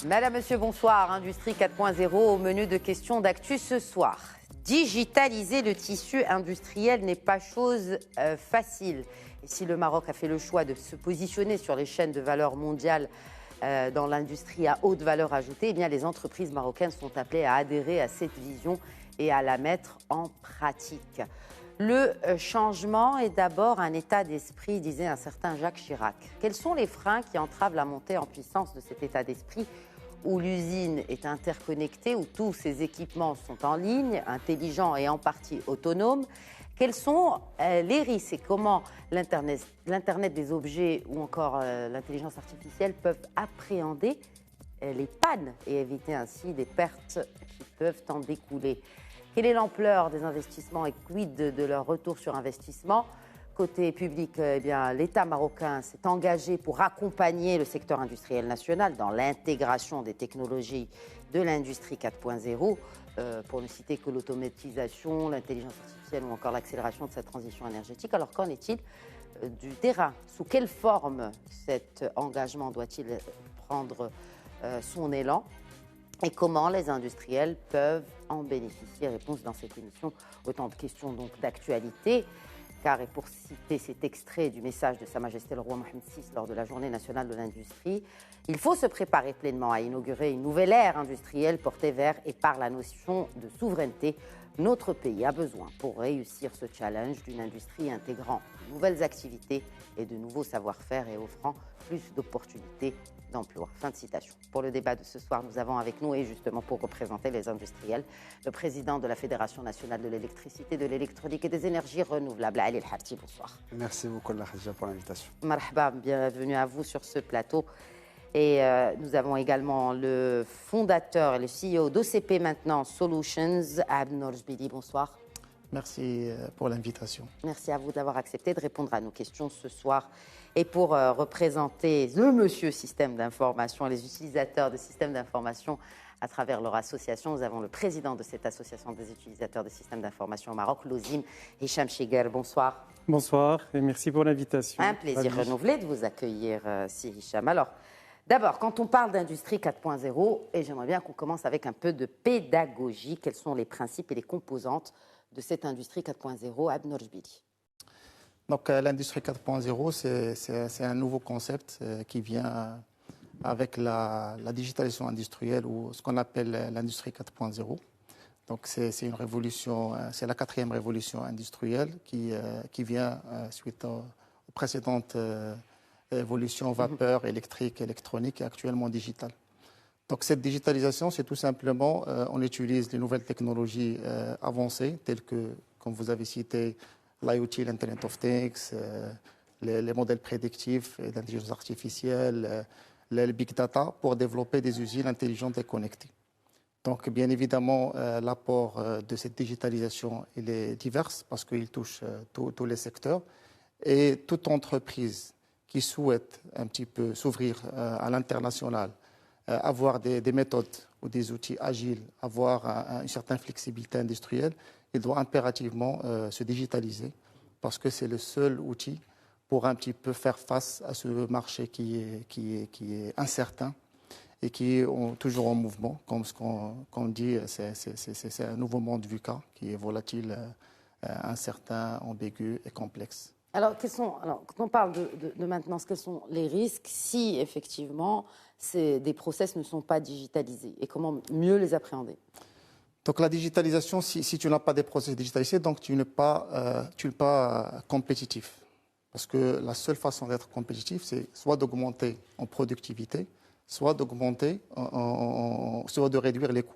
Madame, Monsieur, bonsoir. Industrie 4.0 au menu de questions d'actu ce soir. Digitaliser le tissu industriel n'est pas chose facile. Et si le Maroc a fait le choix de se positionner sur les chaînes de valeur mondiales dans l'industrie à haute valeur ajoutée, eh bien, les entreprises marocaines sont appelées à adhérer à cette vision et à la mettre en pratique. Le changement est d'abord un état d'esprit, disait un certain Jacques Chirac. Quels sont les freins qui entravent la montée en puissance de cet état d'esprit où l'usine est interconnectée, où tous ses équipements sont en ligne, intelligents et en partie autonomes? Quels sont les risques et comment l'Internet des objets ou encore l'intelligence artificielle peuvent appréhender les pannes et éviter ainsi des pertes qui peuvent en découler? Quelle est l'ampleur des investissements et quid de leur retour sur investissement? Côté public, eh bien, l'État marocain s'est engagé pour accompagner le secteur industriel national dans l'intégration des technologies de l'industrie 4.0, pour ne citer que l'automatisation, l'intelligence artificielle ou encore l'accélération de cette transition énergétique. Alors qu'en est-il du terrain? Sous quelle forme cet engagement doit-il prendre son élan? Et comment les industriels peuvent en bénéficier? Réponse dans cette émission. Autant de questions donc d'actualité. Car, et pour citer cet extrait du message de Sa Majesté le Roi Mohamed VI lors de la Journée nationale de l'industrie, il faut se préparer pleinement à inaugurer une nouvelle ère industrielle portée vers et par la notion de souveraineté. Notre pays a besoin, pour réussir ce challenge, d'une industrie intégrant de nouvelles activités et de nouveaux savoir-faire et offrant plus d'opportunités d'emploi. Fin de citation. Pour le débat de ce soir, nous avons avec nous, et justement pour représenter les industriels, le président de la Fédération nationale de l'électricité, de l'électronique et des énergies renouvelables, Ali El-Harti. Bonsoir. Merci beaucoup, Lahja, pour l'invitation. Marhaba, bienvenue à vous sur ce plateau. Et nous avons également le fondateur et le CEO d'OCP Maintenant Solutions, Abd Nourjbili. Bonsoir. Merci pour l'invitation. Merci à vous d'avoir accepté de répondre à nos questions ce soir. Et pour représenter le monsieur système d'information, les utilisateurs de systèmes d'information à travers leur association, nous avons le président de cette association des utilisateurs de systèmes d'information au Maroc, l'OSIM, Hicham Chiguer. Bonsoir. Bonsoir et merci pour l'invitation. Un plaisir renouvelé de vous accueillir, si Hicham. Alors, d'abord, quand on parle d'industrie 4.0, et j'aimerais bien qu'on commence avec un peu de pédagogie, quels sont les principes et les composantes de cette industrie 4.0, Abd Nourjbili? Donc, l'industrie 4.0, c'est un nouveau concept qui vient avec la digitalisation industrielle ou ce qu'on appelle l'industrie 4.0. Donc, c'est une révolution, c'est la 4e révolution industrielle qui vient suite aux précédentes évolutions vapeur, électrique, électronique et actuellement digitale. Donc, cette digitalisation, c'est tout simplement, on utilise les nouvelles technologies avancées, telles que, comme vous avez cité, l'IoT, l'Internet of Things, les modèles prédictifs d'intelligence artificielle, le big data, pour développer des usines intelligentes et connectées. Donc, bien évidemment, l'apport de cette digitalisation, il est divers parce qu'il touche tous les secteurs. Et toute entreprise qui souhaite un petit peu s'ouvrir à l'international, avoir des méthodes ou des outils agiles, avoir une certaine flexibilité industrielle, il doit impérativement se digitaliser parce que c'est le seul outil pour un petit peu faire face à ce marché qui est incertain et qui est toujours en mouvement. Comme on dit, c'est un nouveau monde VUCA qui est volatile, incertain, ambigu et complexe. Alors, quand on parle de maintenance, quels sont les risques si effectivement des process ne sont pas digitalisés et comment mieux les appréhender? Donc la digitalisation, si tu n'as pas des process digitalisés, donc tu n'es pas compétitif. Parce que la seule façon d'être compétitif, c'est soit d'augmenter en productivité, soit soit de réduire les coûts.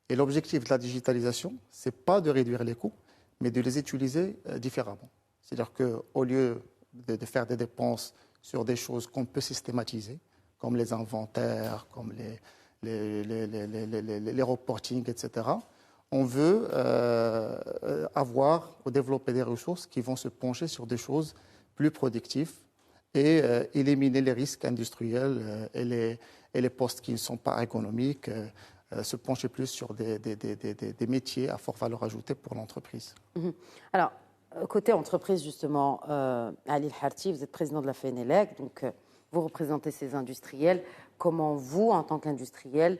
Et l'objectif de la digitalisation, ce n'est pas de réduire les coûts, mais de les utiliser différemment. C'est-à-dire qu'au lieu de faire des dépenses sur des choses qu'on peut systématiser, comme les inventaires, comme les reporting, etc., on veut avoir ou développer des ressources qui vont se pencher sur des choses plus productives et éliminer les risques industriels et les postes qui ne sont pas ergonomiques, se pencher plus sur des métiers à forte valeur ajoutée pour l'entreprise. Alors, côté entreprise, justement, Ali El-Harti, vous êtes président de la FENELEC, donc vous représentez ces industriels. Comment vous, en tant qu'industriel,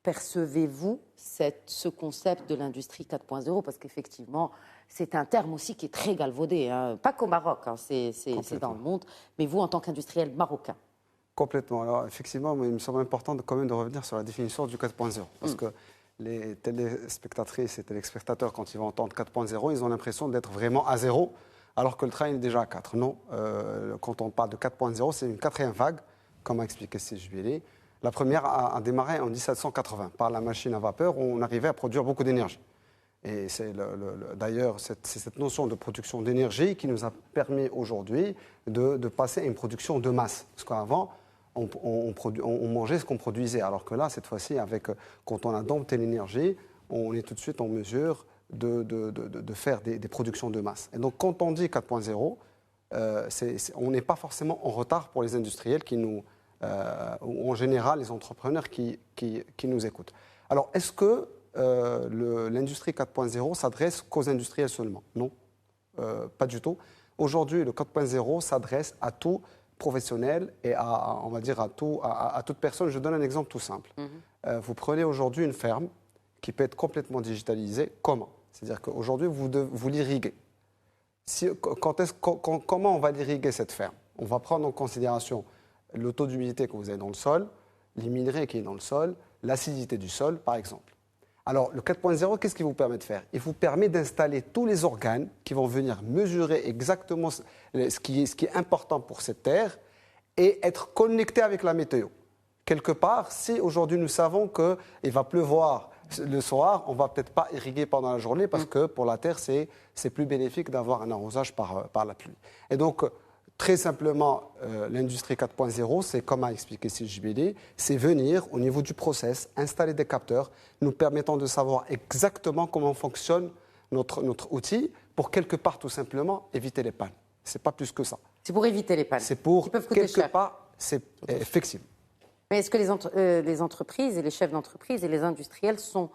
percevez-vous ce concept de l'industrie 4.0 ? Parce qu'effectivement, c'est un terme aussi qui est très galvaudé, hein. Pas qu'au Maroc, hein, c'est dans le monde. Mais vous, en tant qu'industriel marocain. Complètement. Alors, effectivement, il me semble important quand même de revenir sur la définition du 4.0. Parce que les téléspectatrices et téléspectateurs, quand ils vont entendre 4.0, ils ont l'impression d'être vraiment à zéro, alors que le train est déjà à 4. Non, quand on parle de 4.0, c'est une quatrième vague, comme a expliqué Jubilé. La première a démarré en 1780 par la machine à vapeur où on arrivait à produire beaucoup d'énergie. Et c'est d'ailleurs cette notion de production d'énergie qui nous a permis aujourd'hui de passer à une production de masse. Parce qu'avant, on mangeait ce qu'on produisait, alors que là, cette fois-ci, quand on a dompté l'énergie, on est tout de suite en mesure de faire des productions de masse. Et donc, quand on dit 4.0, on n'est pas forcément en retard pour les industriels ou en général les entrepreneurs qui nous écoutent. Alors, est-ce que l'industrie 4.0 s'adresse qu'aux industriels seulement? Non, pas du tout. Aujourd'hui, le 4.0 s'adresse à tout professionnel et on va dire à toute personne. Je donne un exemple tout simple. Vous prenez aujourd'hui une ferme qui peut être complètement digitalisée. Comment? C'est-à-dire qu'aujourd'hui, vous l'irriguez. Comment on va l'irriguer, cette ferme? On va prendre en considération le taux d'humidité que vous avez dans le sol, les minerais qui est dans le sol, l'acidité du sol, par exemple. Alors, le 4.0, qu'est-ce qu'il vous permet de faire? Il vous permet d'installer tous les organes qui vont venir mesurer exactement ce qui est important pour cette terre et être connecté avec la météo. Quelque part, si aujourd'hui nous savons qu'il va pleuvoir le soir, on ne va peut-être pas irriguer pendant la journée parce que pour la terre, c'est plus bénéfique d'avoir un arrosage par la pluie. Et donc, très simplement, l'industrie 4.0, c'est comme a expliqué CJBD, c'est venir au niveau du process, installer des capteurs, nous permettant de savoir exactement comment fonctionne notre outil pour quelque part tout simplement éviter les pannes. C'est pas plus que ça. C'est pour éviter les pannes. C'est pour qui peuvent coûter quelque cher. part, c'est flexible. Mais est-ce que les entreprises et les chefs d'entreprise et les industriels sont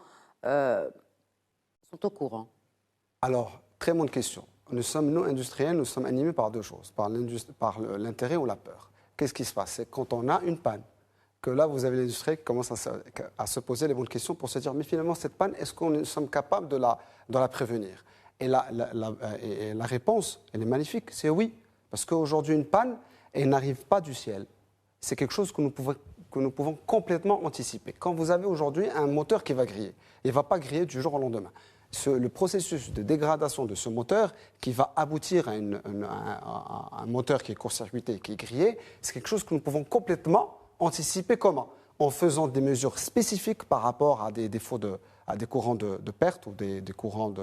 au courant? Alors, très bonne question. Nous, industriels, nous sommes animés par deux choses, par l'intérêt ou la peur. Qu'est-ce qui se passe? C'est quand on a une panne, que là, vous avez l'industrie qui commence à se poser les bonnes questions pour se dire, mais finalement, cette panne, est-ce qu'on nous sommes capables de la prévenir? Et la réponse, elle est magnifique, c'est oui. Parce qu'aujourd'hui, une panne, elle n'arrive pas du ciel. C'est quelque chose que nous pouvons complètement anticiper. Quand vous avez aujourd'hui un moteur qui va griller, il ne va pas griller du jour au lendemain. Le processus de dégradation de ce moteur qui va aboutir à un moteur qui est court-circuité et qui est grillé, c'est quelque chose que nous pouvons complètement anticiper. Comment? En faisant des mesures spécifiques par rapport à des défauts, à des courants de perte ou des courants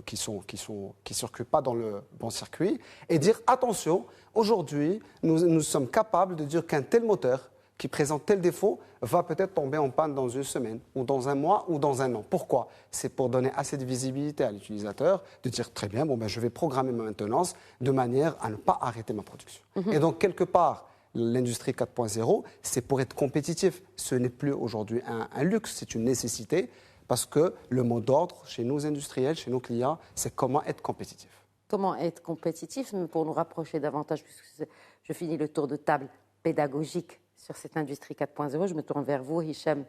qui ne circulent pas dans le bon circuit, et dire attention, aujourd'hui, nous sommes capables de dire qu'un tel moteur qui présente tel défaut va peut-être tomber en panne dans une semaine, ou dans un mois, ou dans un an. Pourquoi? C'est pour donner assez de visibilité à l'utilisateur, de dire très bien, je vais programmer ma maintenance de manière à ne pas arrêter ma production. Et donc, quelque part, l'industrie 4.0, c'est pour être compétitif. Ce n'est plus aujourd'hui un luxe, c'est une nécessité, parce que le mot d'ordre chez nos industriels, chez nos clients, c'est comment être compétitif. Comment être compétitif, mais pour nous rapprocher davantage, puisque je finis le tour de table pédagogique sur cette industrie 4.0, je me tourne vers vous, Hicham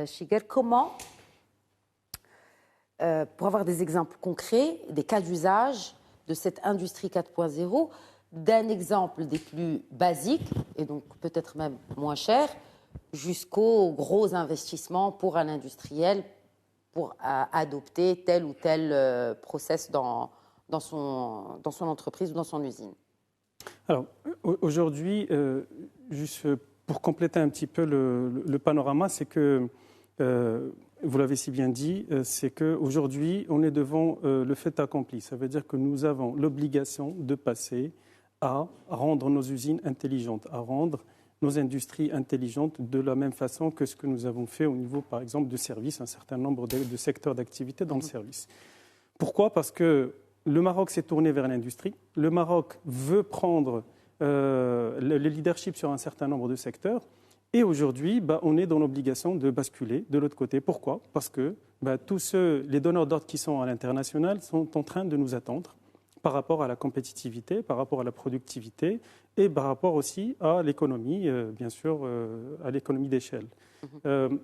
Shigel. Comment, pour avoir des exemples concrets, des cas d'usage de cette industrie 4.0, d'un exemple des plus basiques, et donc peut-être même moins cher, jusqu'aux gros investissements pour un industriel pour adopter tel ou tel process dans son entreprise ou dans son usine? Alors, aujourd'hui, juste pour compléter un petit peu le panorama, c'est que, vous l'avez si bien dit, c'est qu'aujourd'hui, on est devant le fait accompli. Ça veut dire que nous avons l'obligation de passer à rendre nos usines intelligentes, à rendre nos industries intelligentes de la même façon que ce que nous avons fait au niveau, par exemple, de services, un certain nombre de secteurs d'activité dans le service. Pourquoi? Parce que le Maroc s'est tourné vers l'industrie. Le Maroc veut prendre le leadership sur un certain nombre de secteurs. Et aujourd'hui, on est dans l'obligation de basculer de l'autre côté. Pourquoi? Parce que tous les donneurs d'ordre qui sont à l'international sont en train de nous attendre par rapport à la compétitivité, par rapport à la productivité et par rapport aussi à l'économie, bien sûr, à l'économie d'échelle.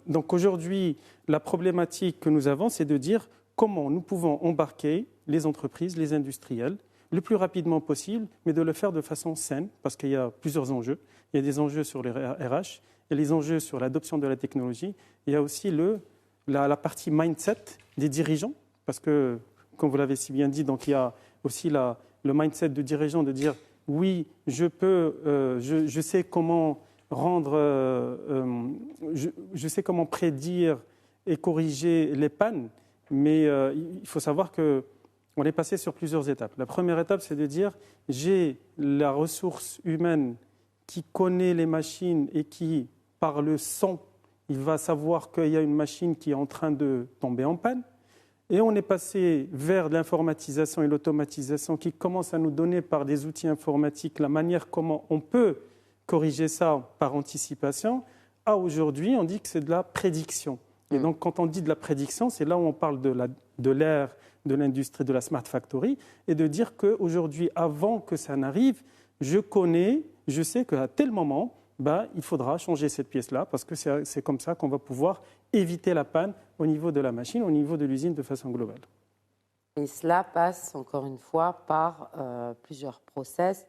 Donc aujourd'hui, la problématique que nous avons, c'est de dire comment nous pouvons embarquer les entreprises, les industriels, le plus rapidement possible, mais de le faire de façon saine, parce qu'il y a plusieurs enjeux. Il y a des enjeux sur les RH, il y a les enjeux sur l'adoption de la technologie, il y a aussi la partie mindset des dirigeants, parce que, comme vous l'avez si bien dit, donc il y a aussi le mindset du dirigeant de dire oui, je sais comment je sais comment prédire et corriger les pannes, mais il faut savoir qu'on est passé sur plusieurs étapes. La première étape, c'est de dire j'ai la ressource humaine qui connaît les machines et qui, par le son, il va savoir qu'il y a une machine qui est en train de tomber en panne. Et on est passé vers l'informatisation et l'automatisation qui commence à nous donner par des outils informatiques la manière comment on peut corriger ça par anticipation. À aujourd'hui, on dit que c'est de la prédiction. Et donc, quand on dit de la prédiction, c'est là où on parle de l'ère de l'industrie de la Smart Factory et de dire qu'aujourd'hui, avant que ça n'arrive, je sais qu'à tel moment, il faudra changer cette pièce-là parce que c'est comme ça qu'on va pouvoir éviter la panne au niveau de la machine, au niveau de l'usine de façon globale. Et cela passe, encore une fois, par plusieurs process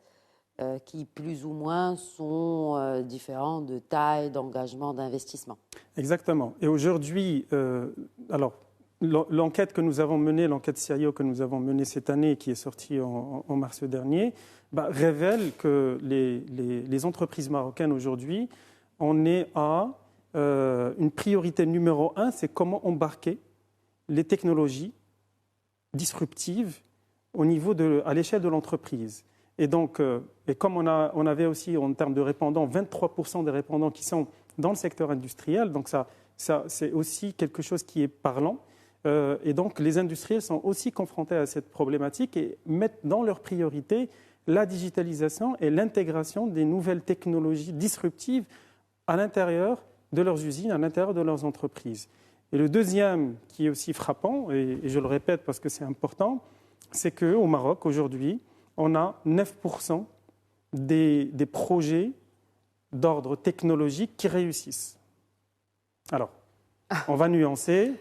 qui, plus ou moins, sont différents de taille, d'engagement, d'investissement. Exactement. Et aujourd'hui, l'enquête que nous avons menée, l'enquête CIO que nous avons menée cette année, qui est sortie en mars dernier, révèle que les entreprises marocaines aujourd'hui, on est à une priorité numéro 1, c'est comment embarquer les technologies disruptives à l'échelle de l'entreprise. Et donc, et comme on avait aussi en termes de répondants, 23% des répondants qui sont dans le secteur industriel, donc ça c'est aussi quelque chose qui est parlant. Et donc, les industriels sont aussi confrontés à cette problématique et mettent dans leur priorité la digitalisation et l'intégration des nouvelles technologies disruptives à l'intérieur de leurs usines, à l'intérieur de leurs entreprises. Et le deuxième, qui est aussi frappant, et je le répète parce que c'est important, c'est qu'au Maroc, aujourd'hui, on a 9% des projets d'ordre technologique qui réussissent. Alors, on va nuancer.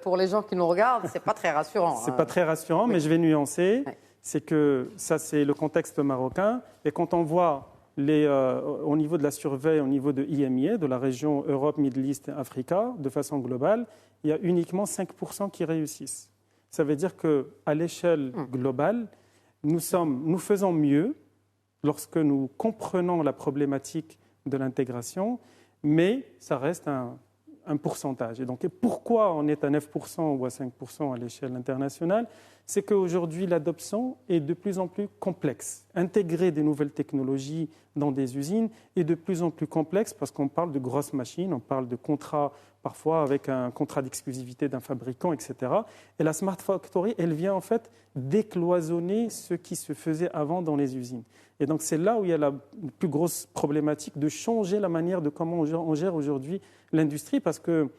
Pour les gens qui nous regardent, ce n'est pas très rassurant. Ce n'est pas très rassurant, mais je vais nuancer. Oui. C'est que ça, c'est le contexte marocain. Et quand on voit au niveau de la surveille, au niveau de IMIA, de la région Europe, Middle East et Africa, de façon globale, il y a uniquement 5% qui réussissent. Ça veut dire qu'à l'échelle globale, nous faisons mieux lorsque nous comprenons la problématique de l'intégration, mais ça reste un pourcentage. Et donc, pourquoi on est à 9% ou à 5% à l'échelle internationale? C'est qu'aujourd'hui, l'adoption est de plus en plus complexe. Intégrer des nouvelles technologies dans des usines est de plus en plus complexe parce qu'on parle de grosses machines, on parle de contrats, parfois avec un contrat d'exclusivité d'un fabricant, etc. Et la Smart Factory, elle vient en fait décloisonner ce qui se faisait avant dans les usines. Et donc, c'est là où il y a la plus grosse problématique de changer la manière de comment on gère aujourd'hui l'industrie parce que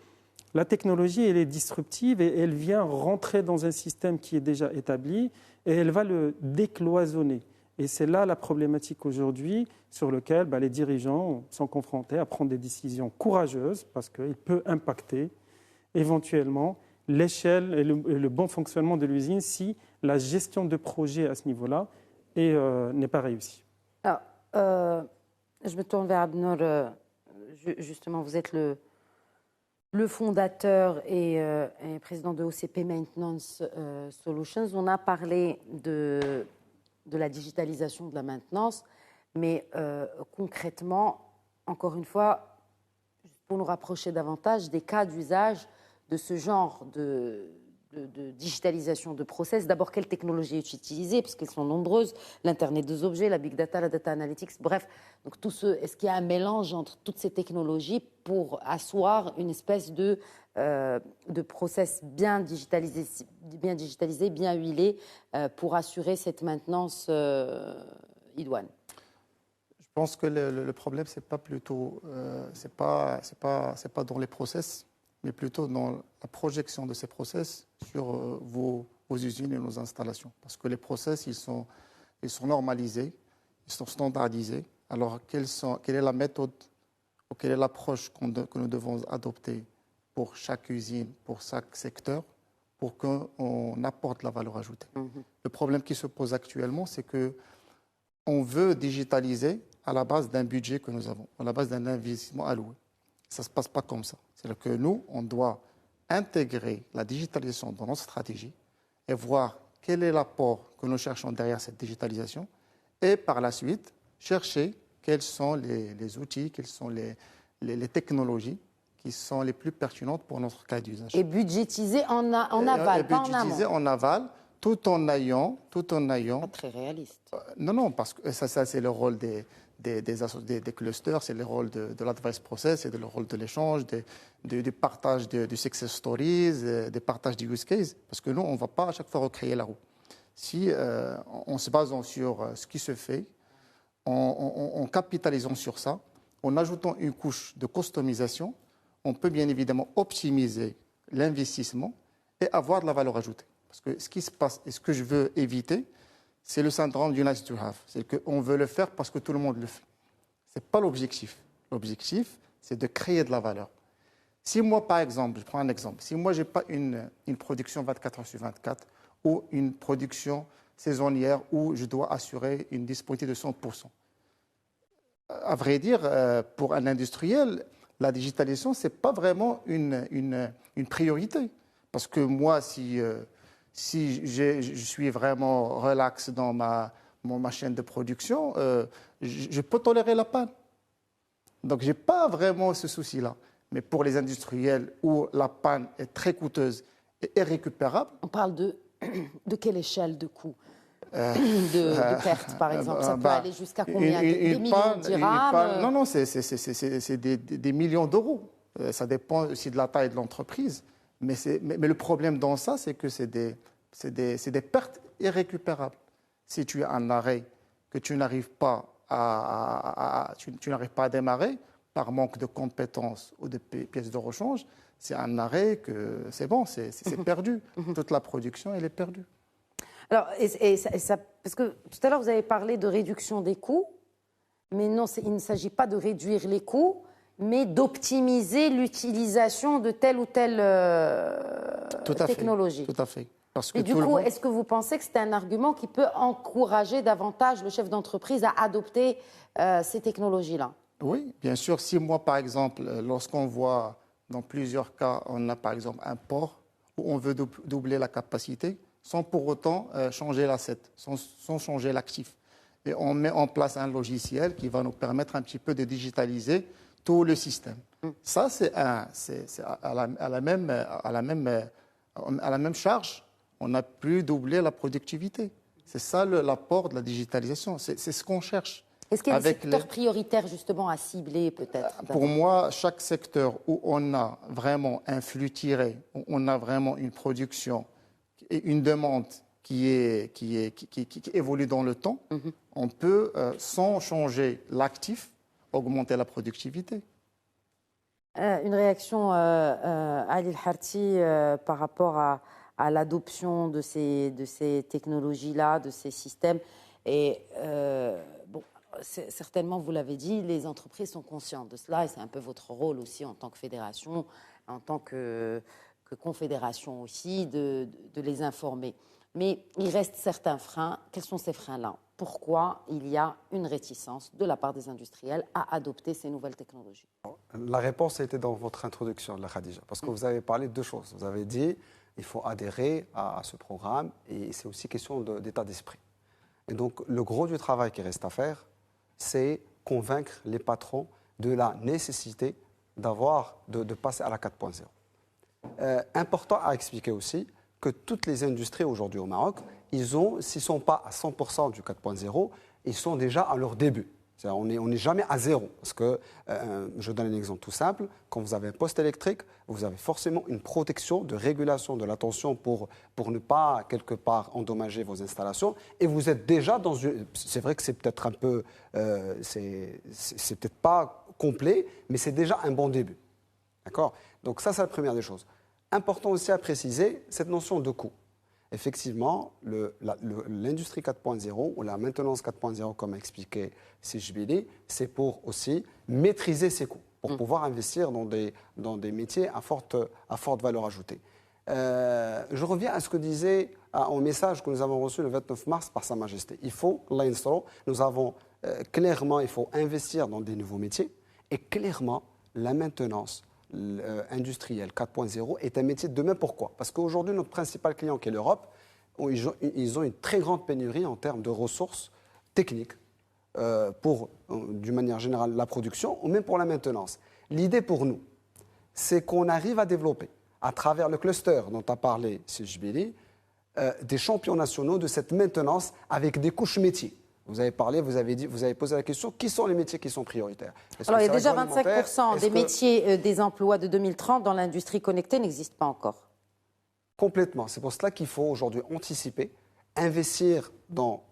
la technologie, elle est disruptive et elle vient rentrer dans un système qui est déjà établi et elle va le décloisonner. Et c'est là la problématique aujourd'hui sur laquelle les dirigeants sont confrontés à prendre des décisions courageuses parce qu'il peut impacter éventuellement l'échelle et le bon fonctionnement de l'usine si la gestion de projet à ce niveau-là n'est pas réussie. Alors, je me tourne vers Abnor. Justement, vous êtes le fondateur et président de OCP Maintenance Solutions. On a parlé de la digitalisation de la maintenance, mais concrètement, encore une fois, pour nous rapprocher davantage des cas d'usage de ce genre de digitalisation de process. D'abord, quelle technologie est utilisée, parce qu'elles sont nombreuses, l'Internet des objets, la Big Data, la Data Analytics, bref. Donc, est-ce qu'il y a un mélange entre toutes ces technologies pour asseoir une espèce de process bien digitalisé, bien huilé, pour assurer cette maintenance idoine? Je pense que le problème, c'est pas dans les process, mais plutôt dans la projection de ces process sur vos aux usines et nos installations. Parce que les process, ils sont normalisés, ils sont standardisés. Alors, quelle est la méthode ou quelle est l'approche que nous devons adopter pour chaque usine, pour chaque secteur, pour qu'on apporte la valeur ajoutée. Le problème qui se pose actuellement, c'est qu'on veut digitaliser à la base d'un budget que nous avons, à la base d'un investissement alloué. Ça ne se passe pas comme ça. C'est-à-dire que nous, on doit intégrer la digitalisation dans notre stratégie et voir quel est l'apport que nous cherchons derrière cette digitalisation et par la suite, chercher quels sont les outils, quelles sont les technologies qui sont les plus pertinentes pour notre cas d'usage. Et budgétiser en aval, pas en amont. Budgétiser en aval, tout en ayant... Pas très réaliste. Non, parce que ça c'est le rôle des clusters, c'est le rôle de l'advice process, c'est le rôle de l'échange, du partage du success stories, du partage du use case, parce que nous, on ne va pas à chaque fois recréer la roue. Si, en se basant sur ce qui se fait, en capitalisant sur ça, en ajoutant une couche de customisation, on peut bien évidemment optimiser l'investissement et avoir de la valeur ajoutée. Parce que ce qui se passe et ce que je veux éviter, c'est le syndrome du nice to have. C'est qu'on veut le faire parce que tout le monde le fait. Ce n'est pas l'objectif. L'objectif, c'est de créer de la valeur. Si moi, par exemple, je prends un exemple, si moi, je n'ai pas une production 24 heures sur 24 ou une production saisonnière où je dois assurer une disponibilité de 100%. À vrai dire, pour un industriel, la digitalisation, ce n'est pas vraiment une priorité. Parce que moi, si je suis vraiment relax dans ma chaîne de production, je peux tolérer la panne. Donc, je n'ai pas vraiment ce souci-là. Mais pour les industriels où la panne est très coûteuse et irrécupérable... On parle de quelle échelle de coût de perte, par exemple? Ça peut aller jusqu'à combien? Des millions de dirhams? Non, c'est des millions d'euros. Ça dépend aussi de la taille de l'entreprise. Mais le problème dans ça, c'est que c'est des pertes irrécupérables. Si tu as un arrêt que tu n'arrives pas à démarrer par manque de compétences ou de pièces de rechange, c'est un arrêt que c'est bon, c'est perdu. Toute la production, elle est perdue. Alors, parce que tout à l'heure, vous avez parlé de réduction des coûts, mais non, il ne s'agit pas de réduire les coûts, mais d'optimiser l'utilisation de telle ou telle technologie. Tout à fait. Parce que et du coup, est-ce que vous pensez que c'est un argument qui peut encourager davantage le chef d'entreprise à adopter ces technologies-là? Oui, bien sûr. Si moi, par exemple, lorsqu'on voit dans plusieurs cas, on a par exemple un port où on veut doubler la capacité, sans pour autant changer l'asset, sans changer l'actif. Et on met en place un logiciel qui va nous permettre un petit peu de digitaliser tout le système. Ça, c'est à la même charge. On n'a plus doublé la productivité. C'est ça l'apport de la digitalisation. C'est ce qu'on cherche. Est-ce qu'il y a des secteurs prioritaires justement à cibler peut-être? Pour moi, chaque secteur où on a vraiment un flux tiré, où on a vraiment une production et une demande qui évolue dans le temps, on peut, sans changer l'actif, augmenter la productivité. Une réaction, Ali El-Harthi, par rapport à l'adoption de ces technologies-là, de ces systèmes. Et bon, certainement, vous l'avez dit, les entreprises sont conscientes de cela et c'est un peu votre rôle aussi en tant que fédération, en tant que confédération aussi, de les informer. Mais il reste certains freins. Quels sont ces freins-là? Pourquoi il y a une réticence de la part des industriels à adopter ces nouvelles technologies? La réponse a été dans votre introduction, Khadija, parce que vous avez parlé de deux choses. Vous avez dit qu'il faut adhérer à ce programme et c'est aussi question d'état d'esprit. Et donc, le gros du travail qui reste à faire, c'est convaincre les patrons de la nécessité de passer à la 4.0. Important à expliquer aussi que toutes les industries aujourd'hui au Maroc, s'ils ne sont pas à 100% du 4.0, ils sont déjà à leur début. On n'est jamais à zéro. Parce que, je donne un exemple tout simple, quand vous avez un poste électrique, vous avez forcément une protection de régulation de la tension pour ne pas, quelque part, endommager vos installations. Et vous êtes déjà dans une... C'est vrai que c'est peut-être un peu... c'est peut-être pas complet, mais c'est déjà un bon début. D'accord? Donc ça, c'est la première des choses. Important aussi à préciser, cette notion de coût. effectivement, l'industrie 4.0 ou la maintenance 4.0, comme a expliqué Sijbili, c'est pour aussi maîtriser ses coûts, pour pouvoir investir dans des métiers à forte valeur ajoutée. Je reviens à ce que disait au message que nous avons reçu le 29 mars par Sa Majesté. Il faut, nous avons clairement, il faut investir dans des nouveaux métiers et clairement, la maintenance industrielle 4.0 est un métier de demain. Pourquoi? Parce qu'aujourd'hui, notre principal client qui est l'Europe, ils ont une très grande pénurie en termes de ressources techniques pour, d'une manière générale, la production ou même pour la maintenance. L'idée pour nous, c'est qu'on arrive à développer à travers le cluster dont a parlé Sijbili, des champions nationaux de cette maintenance avec des couches métiers. Vous avez parlé, vous avez posé la question, qui sont les métiers qui sont prioritaires? Alors, il y a déjà 25% des métiers des emplois de 2030 dans l'industrie connectée n'existent pas encore. Complètement. C'est pour cela qu'il faut aujourd'hui anticiper, investir dans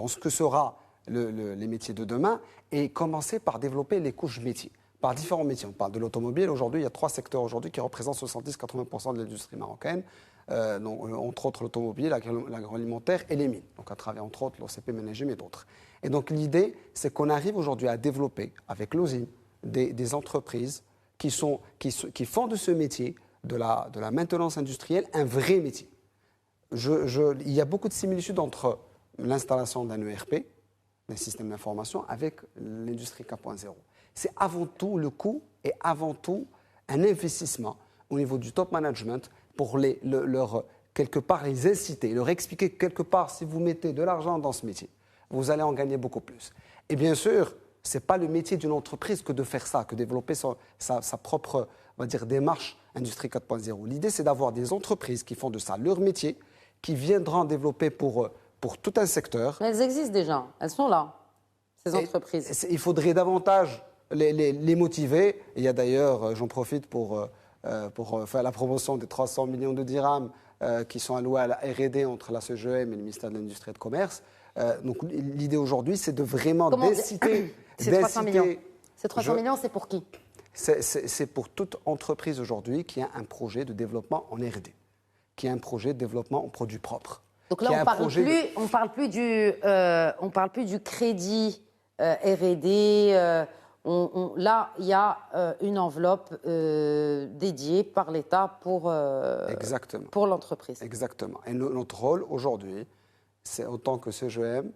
ce que sera les métiers de demain et commencer par développer les couches métiers. Par différents métiers. On parle de l'automobile. Aujourd'hui, il y a 3 secteurs aujourd'hui qui représentent 70-80% de l'industrie marocaine, entre autres l'automobile, l'agroalimentaire et les mines. Donc à travers, entre autres, l'OCP Ménager, mais d'autres. Et donc l'idée, c'est qu'on arrive aujourd'hui à développer, avec l'OSIM, des entreprises qui font de ce métier, de la maintenance industrielle, un vrai métier. Il y a beaucoup de similitudes entre l'installation d'un ERP, d'un système d'information, avec l'industrie 4.0. C'est avant tout le coût et avant tout un investissement au niveau du top management pour quelque part les inciter, leur expliquer quelque part, si vous mettez de l'argent dans ce métier, vous allez en gagner beaucoup plus. Et bien sûr, ce n'est pas le métier d'une entreprise que de faire ça, que développer sa propre, on va dire, démarche industrie 4.0. L'idée, c'est d'avoir des entreprises qui font de ça leur métier, qui viendront développer pour tout un secteur. Mais elles existent déjà, elles sont là, ces entreprises. Il faudrait davantage les motiver. Il y a d'ailleurs, j'en profite pour faire la promotion des 300 millions de dirhams qui sont alloués à la R&D entre la CGM et le ministère de l'Industrie et de Commerce. Donc l'idée aujourd'hui, c'est de vraiment d'inciter... Ces 300 millions, ces 300 millions, c'est pour qui? C'est pour toute entreprise aujourd'hui qui a un projet de développement en R&D, qui a un projet de développement en produits propres. Donc là, on parle plus du crédit R&D. Là, il y a une enveloppe dédiée par l'État pour l'entreprise. Exactement. Et notre rôle aujourd'hui, c'est autant que CGM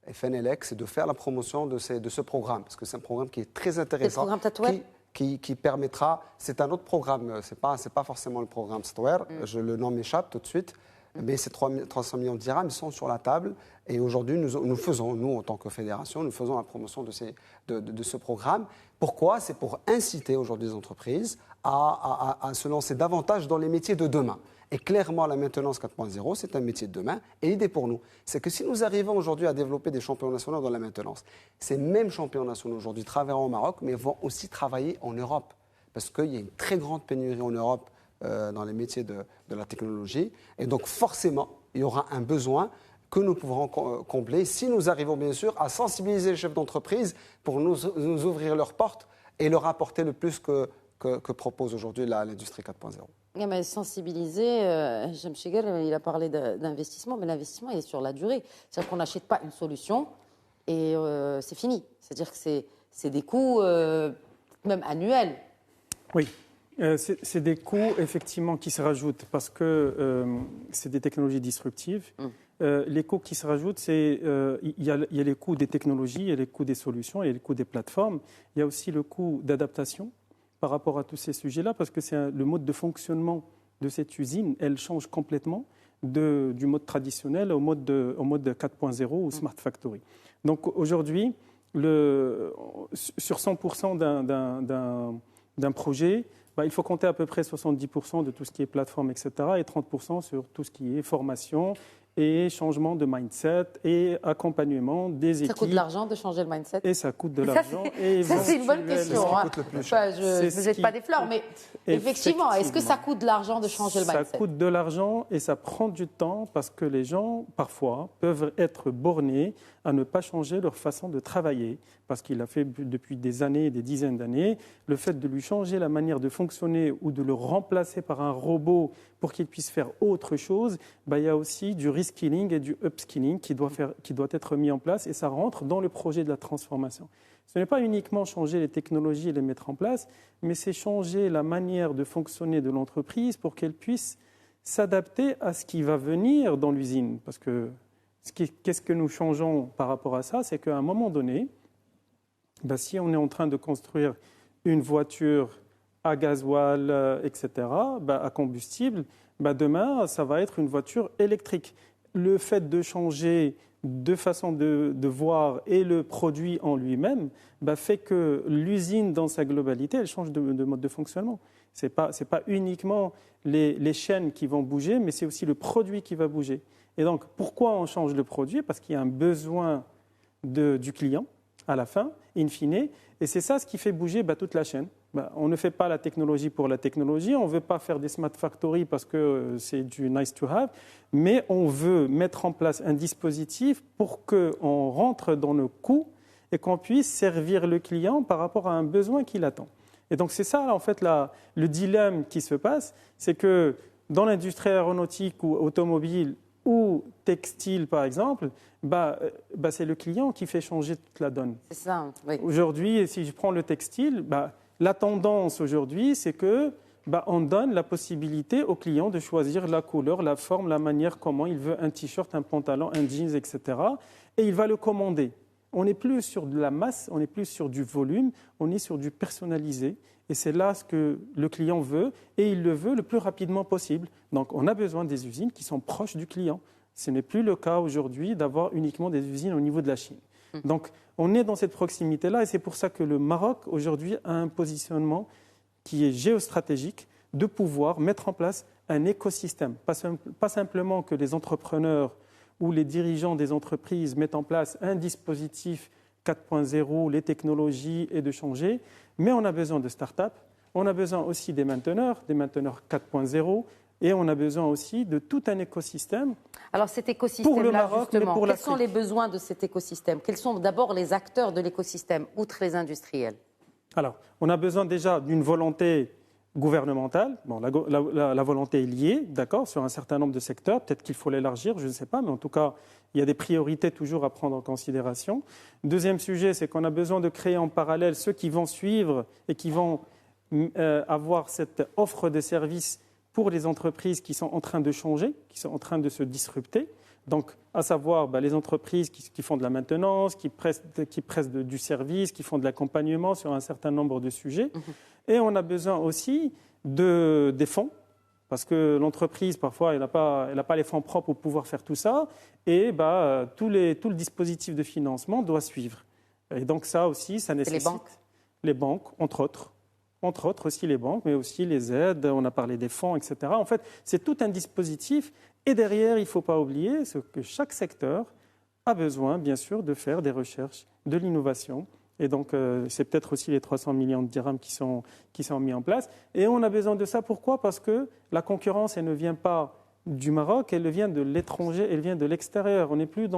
et FENELEC, c'est de faire la promotion de ce programme, parce que c'est un programme qui est très intéressant. Le programme Tatouer qui permettra, c'est un autre programme, c'est pas forcément le programme Tatouer, le nom m'échappe tout de suite, mais ces 300 millions de dirhams, ils sont sur la table. Et aujourd'hui, nous, en tant que fédération, nous faisons la promotion de ce programme. Pourquoi? C'est pour inciter aujourd'hui les entreprises à se lancer davantage dans les métiers de demain. Et clairement, la maintenance 4.0, c'est un métier de demain. Et l'idée pour nous, c'est que si nous arrivons aujourd'hui à développer des champions nationaux dans la maintenance, ces mêmes champions nationaux aujourd'hui travailleront au Maroc, mais vont aussi travailler en Europe. Parce qu'il y a une très grande pénurie en Europe dans les métiers de la technologie. Et donc, forcément, il y aura un besoin que nous pourrons combler si nous arrivons, bien sûr, à sensibiliser les chefs d'entreprise pour nous ouvrir leurs portes et leur apporter le plus que propose aujourd'hui l'industrie 4.0. Mais sensibiliser, Jem Cheguel, il a parlé d'investissement, mais l'investissement, il est sur la durée. C'est-à-dire qu'on n'achète pas une solution et c'est fini. C'est-à-dire que c'est des coûts même annuels. Oui. C'est des coûts, effectivement, qui se rajoutent parce que c'est des technologies disruptives. Les coûts qui se rajoutent, il y a les coûts des technologies, il y a les coûts des solutions, il y a les coûts des plateformes. Il y a aussi le coût d'adaptation par rapport à tous ces sujets-là, parce que le mode de fonctionnement de cette usine, elle change complètement du mode traditionnel au mode 4.0 ou Smart Factory. Donc aujourd'hui, sur 100% d'un projet, il faut compter à peu près 70% de tout ce qui est plateforme, etc., et 30% sur tout ce qui est formation et changement de mindset et accompagnement des équipes. Ça coûte de l'argent de changer le mindset? Et ça coûte de l'argent. Ça, c'est une bonne question. Je ne vous jette pas des fleurs, mais effectivement, est-ce que ça coûte de l'argent de changer le mindset? Ça coûte de l'argent et ça prend du temps parce que les gens, parfois, peuvent être bornés à ne pas changer leur façon de travailler parce qu'il a fait depuis des années, des dizaines d'années. Le fait de lui changer la manière de fonctionner ou de le remplacer par un robot pour qu'ils puissent faire autre chose, il y a aussi du reskilling et du upskilling qui doit être mis en place et ça rentre dans le projet de la transformation. Ce n'est pas uniquement changer les technologies et les mettre en place, mais c'est changer la manière de fonctionner de l'entreprise pour qu'elle puisse s'adapter à ce qui va venir dans l'usine. Parce que qu'est-ce que nous changeons par rapport à ça? C'est qu'à un moment donné, si on est en train de construire une voiture à gasoil, etc., à combustible, demain, ça va être une voiture électrique. Le fait de changer de façon de voir et le produit en lui-même fait que l'usine dans sa globalité, elle change de mode de fonctionnement. Ce n'est pas uniquement les chaînes qui vont bouger, mais c'est aussi le produit qui va bouger. Et donc, pourquoi on change le produit? Parce qu'il y a un besoin du client à la fin, in fine, et c'est ça ce qui fait bouger toute la chaîne. On ne fait pas la technologie pour la technologie, on ne veut pas faire des smart factories parce que c'est du nice to have, mais on veut mettre en place un dispositif pour qu'on rentre dans nos coûts et qu'on puisse servir le client par rapport à un besoin qu'il attend. Et donc c'est ça, en fait, le dilemme qui se passe, c'est que dans l'industrie aéronautique ou automobile ou textile, par exemple, c'est le client qui fait changer toute la donne. C'est ça, oui. Aujourd'hui, si je prends le textile, la tendance aujourd'hui, c'est que on donne la possibilité au client de choisir la couleur, la forme, la manière, comment il veut un t-shirt, un pantalon, un jeans, etc. Et il va le commander. On n'est plus sur de la masse, on n'est plus sur du volume, on est sur du personnalisé. Et c'est là ce que le client veut, et il le veut le plus rapidement possible. Donc on a besoin des usines qui sont proches du client. Ce n'est plus le cas aujourd'hui d'avoir uniquement des usines au niveau de la Chine. Donc on est dans cette proximité-là, et c'est pour ça que le Maroc aujourd'hui a un positionnement qui est géostratégique de pouvoir mettre en place un écosystème. Pas simplement que les entrepreneurs ou les dirigeants des entreprises mettent en place un dispositif 4.0, les technologies et de changer, mais on a besoin de start-up, on a besoin aussi des mainteneurs 4.0, et on a besoin aussi de tout un écosystème. Alors cet écosystème-là, justement, quels sont les l'Afrique. besoins de cet écosystème? Quels sont d'abord les acteurs de l'écosystème, outre les industriels? Alors, on a besoin déjà d'une volonté gouvernementale. Bon, la volonté est liée, d'accord, sur un certain nombre de secteurs. Peut-être qu'il faut l'élargir, je ne sais pas, mais en tout cas, il y a des priorités toujours à prendre en considération. Deuxième sujet, c'est qu'on a besoin de créer en parallèle ceux qui vont suivre et qui vont avoir cette offre de services pour les entreprises qui sont en train de changer, qui sont en train de se disrupter. Donc, à savoir les entreprises qui font de la maintenance, qui pressent du service, qui font de l'accompagnement sur un certain nombre de sujets. Et on a besoin aussi des fonds, parce que l'entreprise, parfois, elle n'a pas les fonds propres pour pouvoir faire tout ça. Et tout le dispositif de financement doit suivre. Et donc ça aussi, ça nécessite... Les banques, entre autres. Entre autres aussi les banques, mais aussi les aides, on a parlé des fonds, etc. En fait, c'est tout un dispositif. Et derrière, il ne faut pas oublier que chaque secteur a besoin, bien sûr, de faire des recherches, de l'innovation. Et donc, c'est peut-être aussi les 300 millions de dirhams qui sont mis en place. Et on a besoin de ça. Pourquoi? Parce que la concurrence, elle ne vient pas du Maroc, elle vient de l'étranger, elle vient de l'extérieur. On n'est plus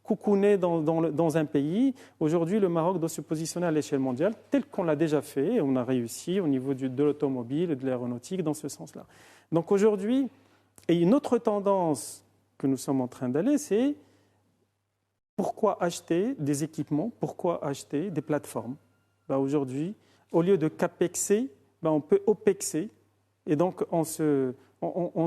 coucouné dans un pays. Aujourd'hui, le Maroc doit se positionner à l'échelle mondiale, tel qu'on l'a déjà fait. Et on a réussi au niveau de l'automobile et de l'aéronautique dans ce sens-là. Donc aujourd'hui, et une autre tendance que nous sommes en train d'aller, c'est pourquoi acheter des équipements, pourquoi acheter des plateformes? Aujourd'hui, au lieu de capexer, on peut opexer. Et donc, on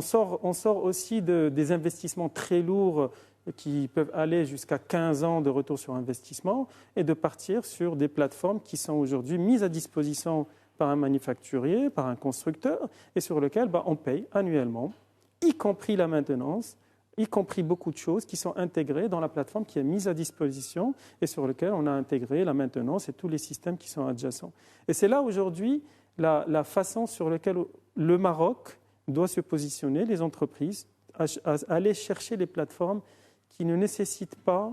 sort aussi des investissements très lourds qui peuvent aller jusqu'à 15 ans de retour sur investissement et de partir sur des plateformes qui sont aujourd'hui mises à disposition par un manufacturier, par un constructeur, et sur lesquelles on paye annuellement, y compris la maintenance, y compris beaucoup de choses qui sont intégrées dans la plateforme qui est mise à disposition et sur laquelle on a intégré la maintenance et tous les systèmes qui sont adjacents. Et c'est là aujourd'hui la façon sur laquelle le Maroc doit se positionner, les entreprises, à aller chercher les plateformes qui ne nécessitent pas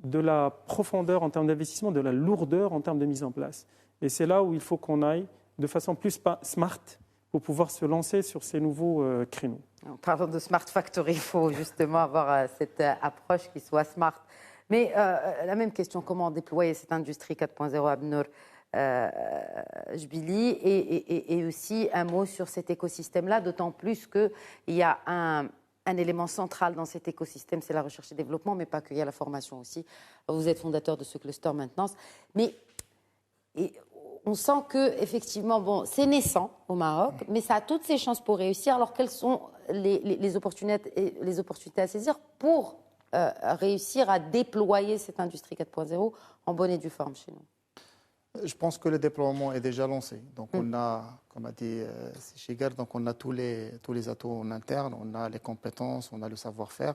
de la profondeur en termes d'investissement, de la lourdeur en termes de mise en place. Et c'est là où il faut qu'on aille de façon plus smart pour pouvoir se lancer sur ces nouveaux créneaux. En parlant de Smart Factory, il faut justement avoir cette approche qui soit smart. Mais la même question, comment déployer cette industrie 4.0, Abnour? Jbili, et aussi un mot sur cet écosystème-là, d'autant plus qu'il y a un élément central dans cet écosystème, c'est la recherche et développement, mais pas que, il y a la formation aussi. Vous êtes fondateur de ce cluster maintenance, mais on sent que effectivement, bon, c'est naissant au Maroc, mais ça a toutes ses chances pour réussir. Alors quelles sont les opportunités à saisir pour réussir à déployer cette industrie 4.0 en bonne et due forme chez nous? Je pense que le déploiement est déjà lancé. Donc on a, comme a dit Shigar, donc on a tous les atouts en interne, on a les compétences, on a le savoir-faire.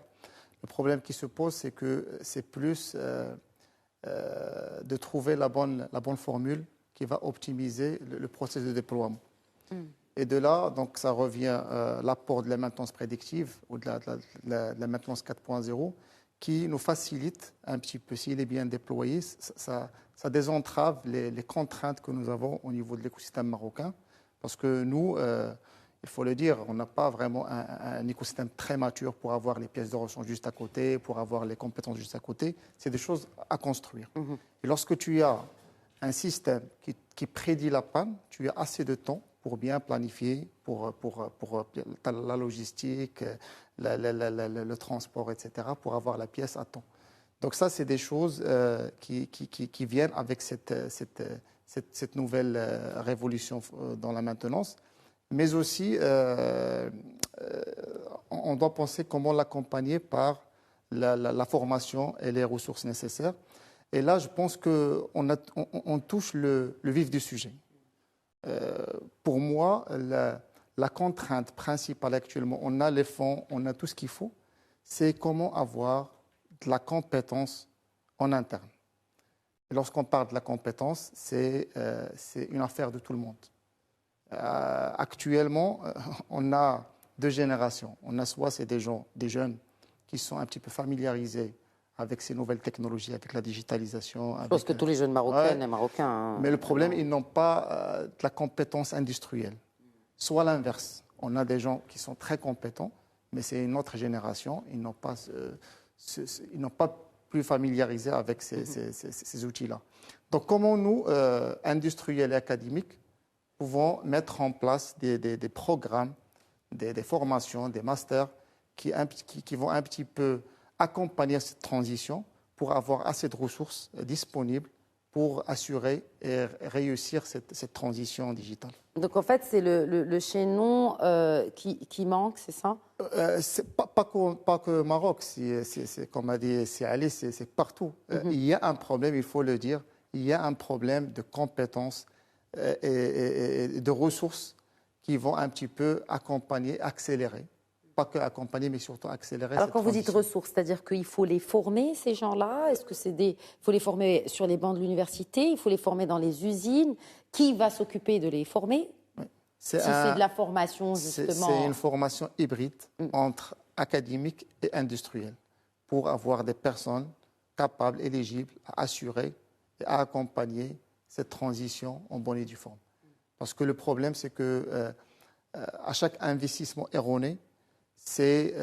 Le problème qui se pose, c'est que c'est plus de trouver la bonne formule qui va optimiser le processus de déploiement. Et de là, donc, ça revient l'apport de la maintenance prédictive ou de la maintenance 4.0 qui nous facilite un petit peu, s'il est bien déployé, ça désentrave les contraintes que nous avons au niveau de l'écosystème marocain. Parce que nous, il faut le dire, on n'a pas vraiment un écosystème très mature pour avoir les pièces de rechange juste à côté, pour avoir les compétences juste à côté. C'est des choses à construire. Et lorsque tu as un système qui prédit la panne, tu as assez de temps pour bien planifier, pour la logistique, le transport, etc., pour avoir la pièce à temps. Donc ça, c'est des choses qui viennent avec cette nouvelle révolution dans la maintenance. Mais aussi, on doit penser comment l'accompagner par la formation et les ressources nécessaires. Et là, je pense qu'on touche le vif du sujet. Pour moi, la contrainte principale actuellement, on a les fonds, on a tout ce qu'il faut, c'est comment avoir de la compétence en interne. Et lorsqu'on parle de la compétence, c'est une affaire de tout le monde. Actuellement, on a deux générations. On a soit c'est des jeunes qui sont un petit peu familiarisés avec ces nouvelles technologies, avec la digitalisation. Je pense que tous les jeunes Marocaines et Marocains... Hein, mais le problème, ils n'ont pas de la compétence industrielle. Soit l'inverse. On a des gens qui sont très compétents, mais c'est une autre génération. Ils n'ont pas plus familiarisé avec ces outils-là. Donc, comment nous, industriels et académiques, pouvons mettre en place des programmes, des formations, des masters qui vont un petit peu accompagner cette transition pour avoir assez de ressources disponibles pour assurer et réussir cette transition digitale. Donc en fait, c'est le chaînon qui manque, c'est ça? C'est pas que Maroc, comme a dit Ali, c'est partout. Il y a un problème, il faut le dire, il y a un problème de compétences et de ressources qui vont un petit peu accompagner, accélérer. Pas que accompagner, mais surtout accélérer. Alors quand vous dites ressources, c'est-à-dire qu'il faut les former, ces gens-là? Est-ce que il faut les former sur les bancs de l'université? Il faut les former dans les usines? Qui va s'occuper de les former? C'est de la formation, justement. C'est une formation hybride entre académique et industrielle pour avoir des personnes capables, éligibles à assurer et à accompagner cette transition en bonne et due forme. Parce que le problème, c'est que à chaque investissement erroné, c'est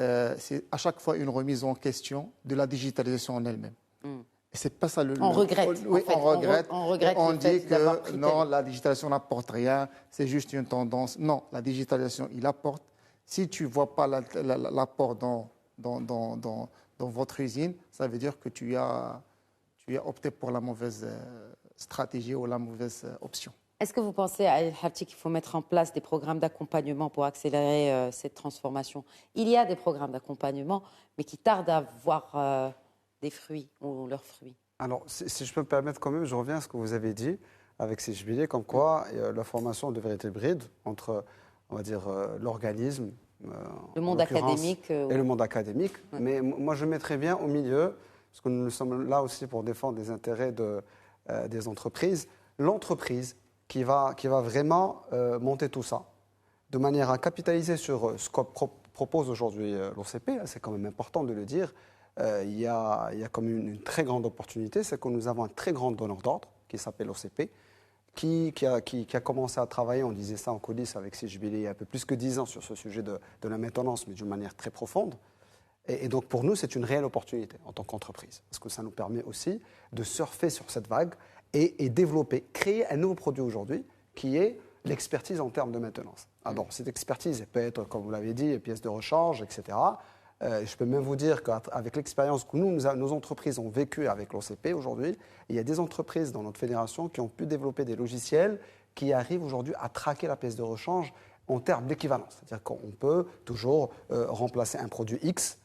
à chaque fois une remise en question de la digitalisation en elle-même. Et c'est pas ça on regrette. Oui, en fait, on regrette. On dit que non, la digitalisation n'apporte rien, c'est juste une tendance. Non, la digitalisation, il apporte. Si tu ne vois pas l'apport dans votre usine, ça veut dire que tu as opté pour la mauvaise stratégie ou la mauvaise option. Est-ce que vous pensez, à El Habti, qu'il faut mettre en place des programmes d'accompagnement pour accélérer cette transformation? Il y a des programmes d'accompagnement, mais qui tardent à voir des fruits ou leurs fruits. Alors, si je peux me permettre quand même, je reviens à ce que vous avez dit avec ces jubilés, comme quoi la formation devrait être hybride entre, on va dire, l'organisme, le monde académique et le monde académique. Ouais. Mais moi, je mettrais bien au milieu, parce que nous sommes là aussi pour défendre les intérêts des entreprises, l'entreprise qui va vraiment monter tout ça, de manière à capitaliser sur ce que propose aujourd'hui l'OCP. C'est quand même important de le dire. Il y a comme une très grande opportunité, c'est que nous avons un très grand donneur d'ordre qui s'appelle l'OCP, qui a commencé à travailler, on disait ça en coulisses avec Sijbili, il y a un peu plus que 10 ans sur ce sujet de la maintenance, mais d'une manière très profonde. Et donc pour nous, c'est une réelle opportunité en tant qu'entreprise, parce que ça nous permet aussi de surfer sur cette vague et développer, créer un nouveau produit aujourd'hui qui est l'expertise en termes de maintenance. Alors, cette expertise, elle peut être, comme vous l'avez dit, pièces de rechange, etc. Je peux même vous dire qu'avec l'expérience que nos entreprises ont vécue avec l'OCP aujourd'hui, il y a des entreprises dans notre fédération qui ont pu développer des logiciels qui arrivent aujourd'hui à traquer la pièce de rechange en termes d'équivalence. C'est-à-dire qu'on peut toujours remplacer un produit X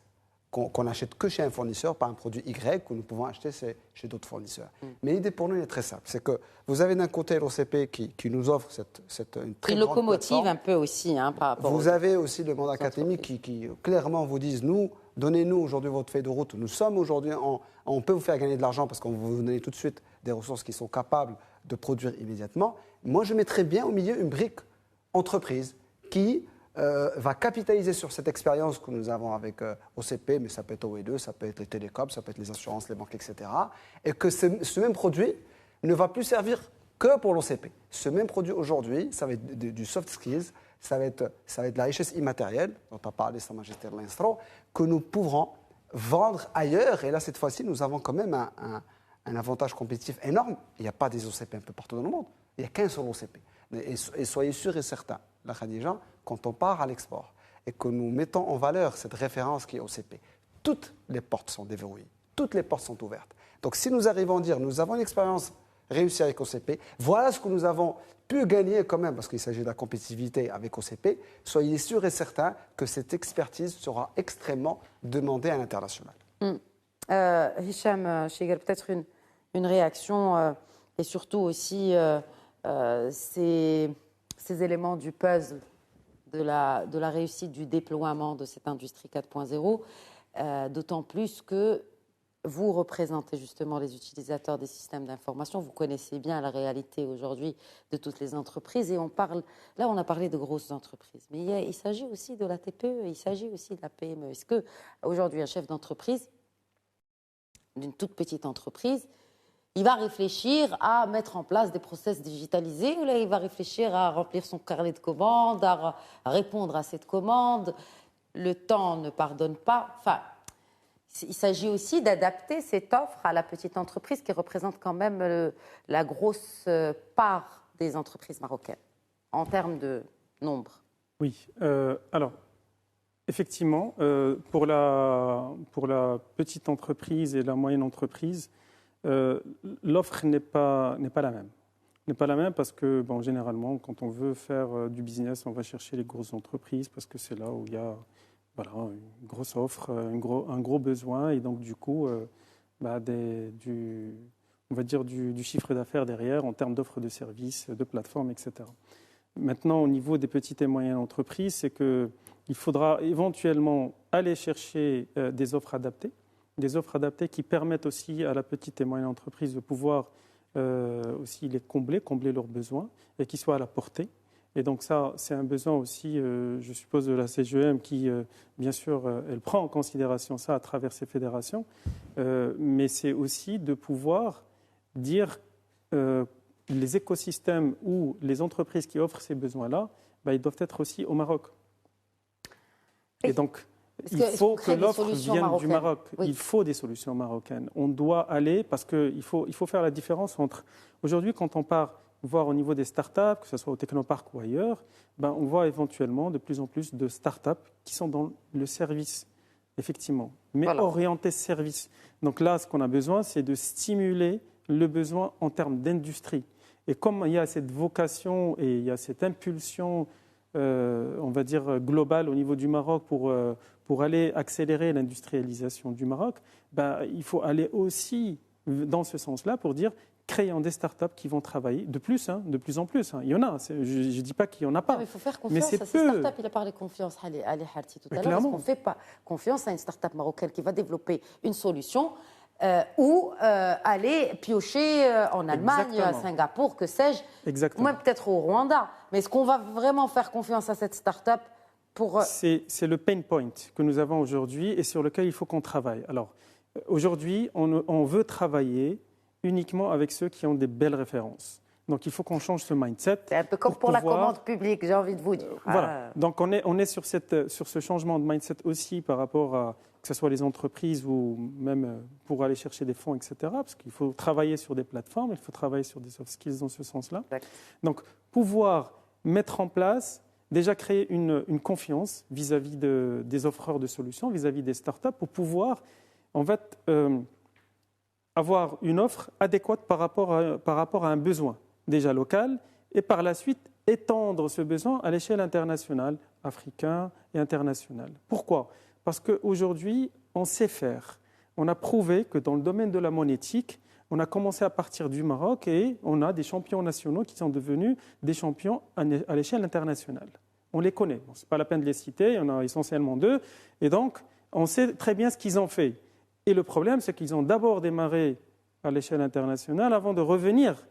qu'on n'achète que chez un fournisseur par un produit Y que nous pouvons acheter chez d'autres fournisseurs. Mais l'idée pour nous est très simple. C'est que vous avez d'un côté l'OCP qui nous offre une très grande locomotive plateforme. Un peu aussi par rapport Vous avez aussi le monde académique qui clairement vous disent, donnez-nous aujourd'hui votre feuille de route. Nous sommes aujourd'hui, on peut vous faire gagner de l'argent parce qu'on va vous donner tout de suite des ressources qui sont capables de produire immédiatement. Moi, je mettrais bien au milieu une brique entreprise qui va capitaliser sur cette expérience que nous avons avec OCP, mais ça peut être OE2, ça peut être les télécoms, ça peut être les assurances, les banques, etc. Et que ce même produit ne va plus servir que pour l'OCP. Ce même produit aujourd'hui, ça va être du soft skills, ça va être de la richesse immatérielle, dont a parlé Sa Majesté l'Instro, que nous pourrons vendre ailleurs. Et là, cette fois-ci, nous avons quand même un avantage compétitif énorme. Il n'y a pas des OCP un peu partout dans le monde. Il n'y a qu'un seul OCP. Et soyez sûrs et certains, la Khadija, quand on part à l'export et que nous mettons en valeur cette référence qui est OCP, toutes les portes sont déverrouillées, toutes les portes sont ouvertes. Donc si nous arrivons à dire, nous avons une expérience réussie avec OCP, voilà ce que nous avons pu gagner quand même, parce qu'il s'agit de la compétitivité avec OCP, soyez sûrs et certains que cette expertise sera extrêmement demandée à l'international. Hicham Cheikh, peut-être une réaction et surtout aussi ces éléments du puzzle de la réussite du déploiement de cette industrie 4.0, d'autant plus que vous représentez justement les utilisateurs des systèmes d'information, vous connaissez bien la réalité aujourd'hui de toutes les entreprises et on a parlé de grosses entreprises, mais il s'agit aussi de la TPE, il s'agit aussi de la PME. Est-ce qu'aujourd'hui un chef d'entreprise, d'une toute petite entreprise, il va réfléchir à mettre en place des process digitalisés ou là, il va réfléchir à remplir son carnet de commandes, à répondre à cette commande. Le temps ne pardonne pas. Enfin, il s'agit aussi d'adapter cette offre à la petite entreprise qui représente quand même la grosse part des entreprises marocaines en termes de nombre. Oui. Alors, effectivement, pour la petite entreprise et la moyenne entreprise, l'offre n'est pas la même. N'est pas la même parce que, généralement, quand on veut faire du business, on va chercher les grosses entreprises parce que c'est là où il y a une grosse offre, un gros besoin et donc du coup, on va dire du chiffre d'affaires derrière en termes d'offres de services, de plateformes, etc. Maintenant, au niveau des petites et moyennes entreprises, c'est qu'il faudra éventuellement aller chercher des offres adaptées qui permettent aussi à la petite et moyenne entreprise de pouvoir aussi les combler leurs besoins et qui soient à la portée. Et donc ça, c'est un besoin aussi, je suppose, de la CGEM qui, bien sûr, elle prend en considération ça à travers ses fédérations, mais c'est aussi de pouvoir dire les écosystèmes ou les entreprises qui offrent ces besoins-là, ils doivent être aussi au Maroc. Et donc, il faut que l'offre vienne du Maroc. Oui. Il faut des solutions marocaines. On doit aller, parce qu'il faut faire la différence entre... Aujourd'hui, quand on part voir au niveau des startups, que ce soit au Technopark ou ailleurs, on voit éventuellement de plus en plus de startups qui sont dans le service, effectivement, mais orientés service. Donc là, ce qu'on a besoin, c'est de stimuler le besoin en termes d'industrie. Et comme il y a cette vocation et il y a cette impulsion, on va dire, globale au niveau du Maroc pour aller accélérer l'industrialisation du Maroc, il faut aller aussi dans ce sens-là pour dire créant des startups qui vont travailler de plus en plus. Il y en a, je ne dis pas qu'il n'y en a pas. Non, mais il faut faire confiance à ces startups. Il a parlé de confiance à Ali Harti tout à l'heure, parce qu'on ne fait pas confiance à une startup marocaine qui va développer une solution ou aller piocher en Allemagne, à Singapour, que sais-je, moi peut-être au Rwanda. Mais est-ce qu'on va vraiment faire confiance à cette startup pour... C'est le pain point que nous avons aujourd'hui et sur lequel il faut qu'on travaille. Alors, aujourd'hui, on veut travailler uniquement avec ceux qui ont des belles références. Donc il faut qu'on change ce mindset. C'est un peu comme pour la commande publique, j'ai envie de vous dire. Voilà. Donc on est sur ce changement de mindset aussi par rapport à que ce soit les entreprises ou même pour aller chercher des fonds, etc. Parce qu'il faut travailler sur des plateformes, il faut travailler sur des soft skills dans ce sens-là. Exact. Donc pouvoir mettre en place, déjà créer une confiance vis-à-vis des offreurs de solutions, vis-à-vis des startups, pour pouvoir en fait avoir une offre adéquate par rapport à un besoin déjà local et par la suite étendre ce besoin à l'échelle internationale, africaine et internationale. Pourquoi ? Parce qu'aujourd'hui, on sait faire. On a prouvé que dans le domaine de la monétique, on a commencé à partir du Maroc et on a des champions nationaux qui sont devenus des champions à l'échelle internationale. On les connaît. Bon, ce n'est pas la peine de les citer, il y en a essentiellement 2. Et donc, on sait très bien ce qu'ils ont fait. Et le problème, c'est qu'ils ont d'abord démarré à l'échelle internationale avant de revenir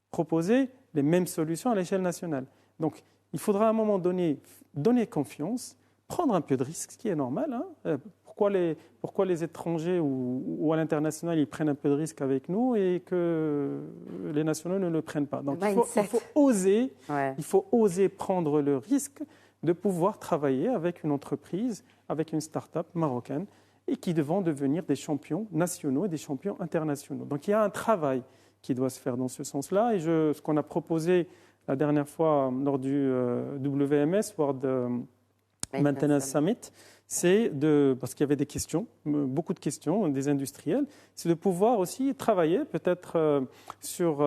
proposer les mêmes solutions à l'échelle nationale. Donc, il faudra à un moment donné donner confiance, prendre un peu de risque, ce qui est normal. Hein. Pourquoi les étrangers ou à l'international, ils prennent un peu de risque avec nous et que les nationaux ne le prennent pas. Donc, il faut oser prendre le risque de pouvoir travailler avec une entreprise, avec une start-up marocaine et qui vont devenir des champions nationaux et des champions internationaux. Donc, il y a un travail qui doit se faire dans ce sens-là. Et ce qu'on a proposé la dernière fois lors du WMS, World Maintenance Summit, c'est parce qu'il y avait des questions, beaucoup de questions des industriels, c'est de pouvoir aussi travailler peut-être sur